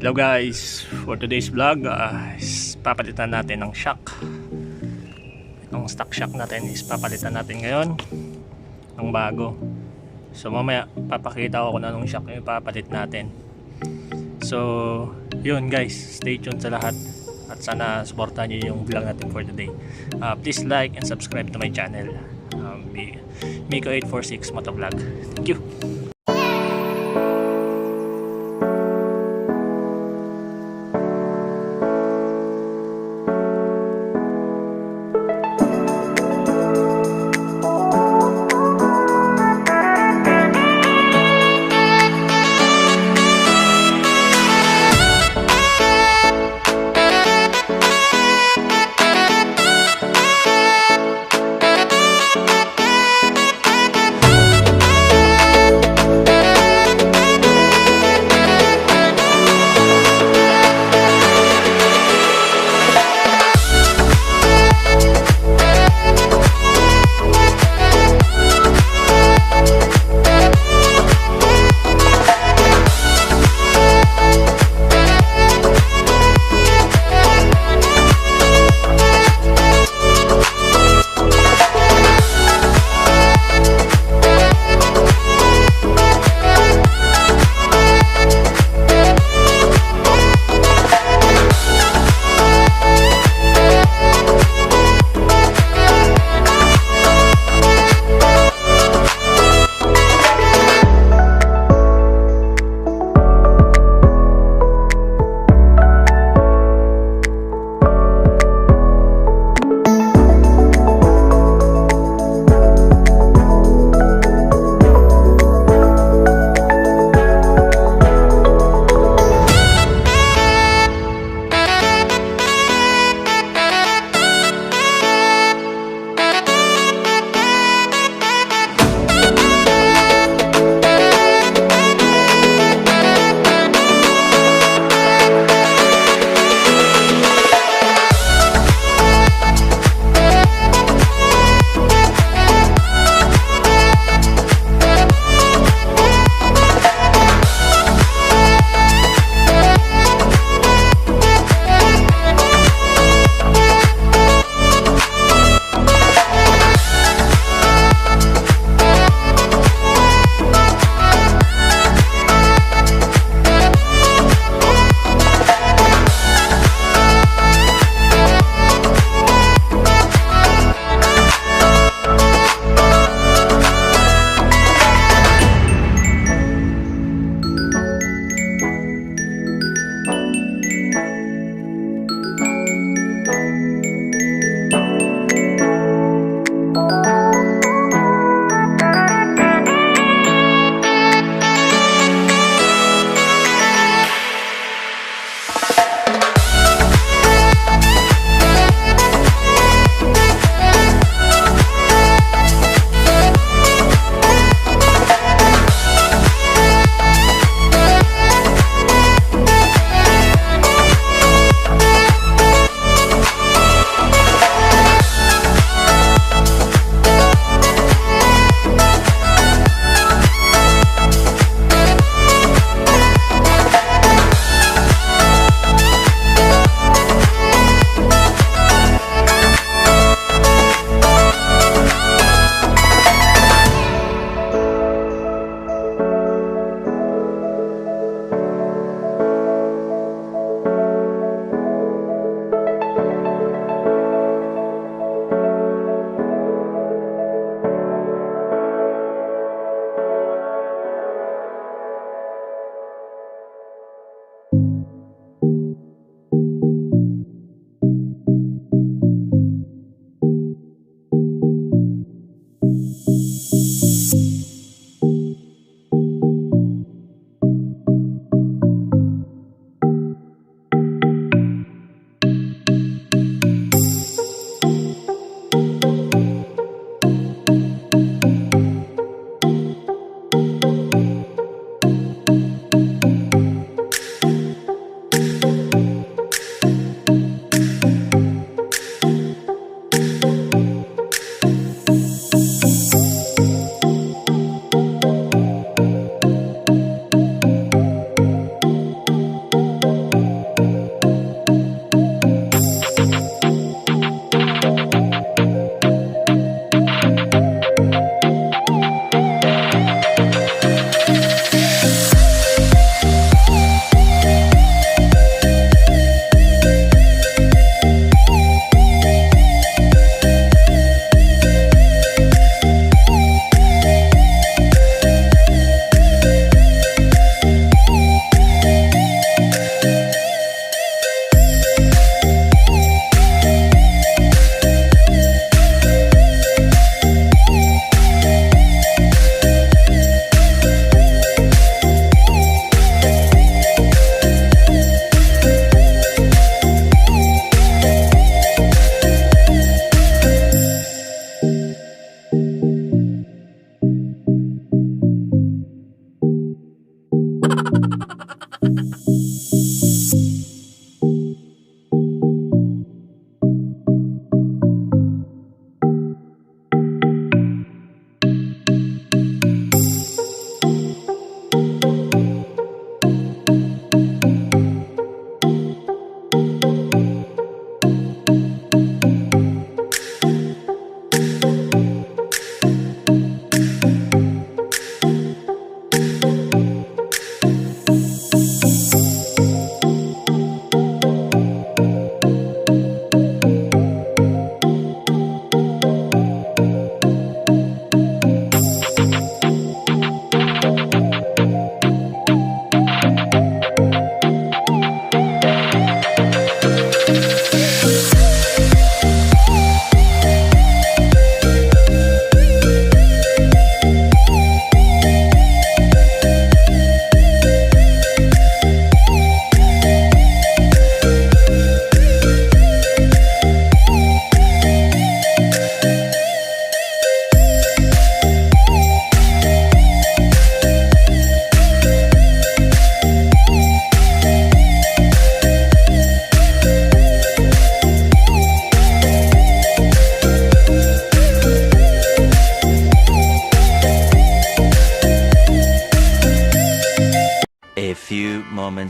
Hello guys, for today's vlog papalitan natin ng shock. Itong stock shock natin is papalitan natin ngayon ng bago. So mamaya papakita ko kung anong shock yung papalit natin. So yun guys, stay tuned sa lahat at sana supportahan nyo yung vlog natin for today. Please like and subscribe to my channel, Miko 846 Motovlog. Thank you.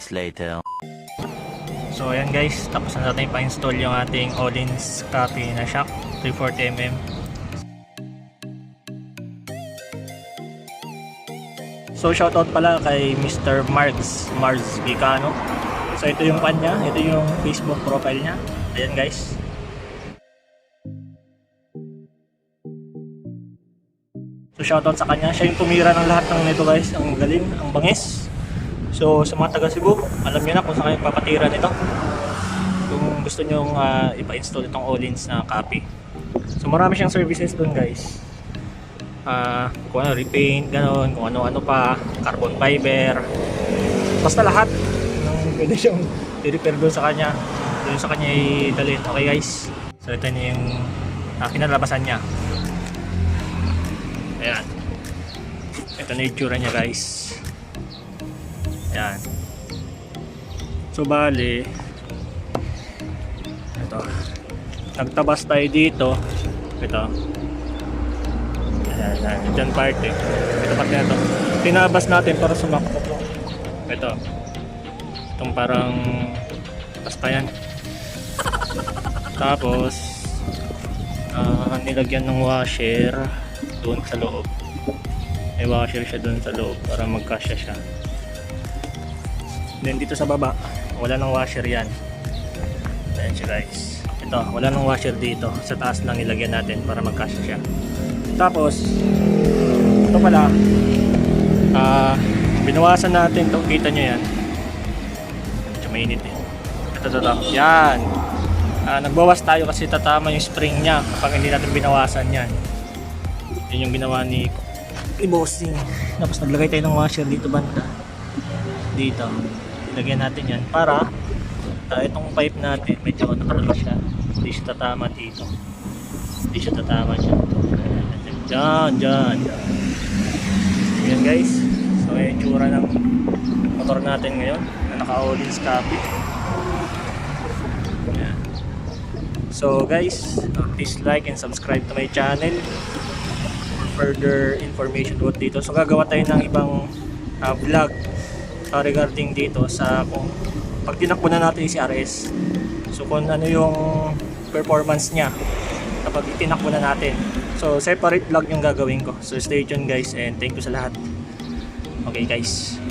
moments later. So ayan guys, tapos na natin pa-install yung ating Ohlins copy na shock 340mm. So shoutout pala kay Mr. Mars Gicano. So ito yung kanya, ito yung Facebook profile niya. Ayan guys. So shoutout sa kanya, siya yung tumira ng lahat ng nito guys. Ang galing, ang bangis. So sa mga taga Cebu, alam niyo na kung saan kayo papatira nito. Kung gusto nyo ipa-install itong Ohlins na copy. So marami siyang services dun guys. Kung ano, repaint, gano'n, kung ano-ano pa, carbon fiber, basta lahat ng pwede siyang i-repair doon sa kanya, i-dalhin. Okay guys, so ito na yung kinalabasan niya. Ayan, ito na yung tsura niya guys. Ayan, so bali ito, nagtabas tayo dito. Ito dyan part eh. Ito part na ito. Tinabas natin para sumakto. Ito. Itong parang basta yan. Tapos nilagyan ng washer doon sa loob. May washer siya doon sa loob para magkasya siya. Then dito sa baba, wala nang washer yan. Ayan siya guys. Ito, wala nang washer dito. Sa taas lang ilagyan natin para magkasya siya. Tapos ito pala, binawasan natin ito, kita nyo yan, medyo mainit eh. Ito, yan, nagbawas tayo kasi tatama yung spring nya kapag hindi natin binawasan yan. Yun yung ginawa ni Bossing. Tapos naglagay tayo ng washer dito banda, dito ilagyan natin yan para itong pipe natin medyo nakalala siya, hindi siya tatama dito, hindi siya tatama dyan. Diyan. Ayan guys. So yung tsura ng motor natin ngayon na naka-Ohlins copy. Ayan. So guys, please like and subscribe to my channel for further information about dito. So gagawa tayo ng ibang vlog regarding dito sa kung pag tinakbo na natin si RS. So kung ano yung performance niya kapag itinakbo na natin. So separate vlog yung gagawin ko. So stay tuned guys and thank you sa lahat. Okay guys.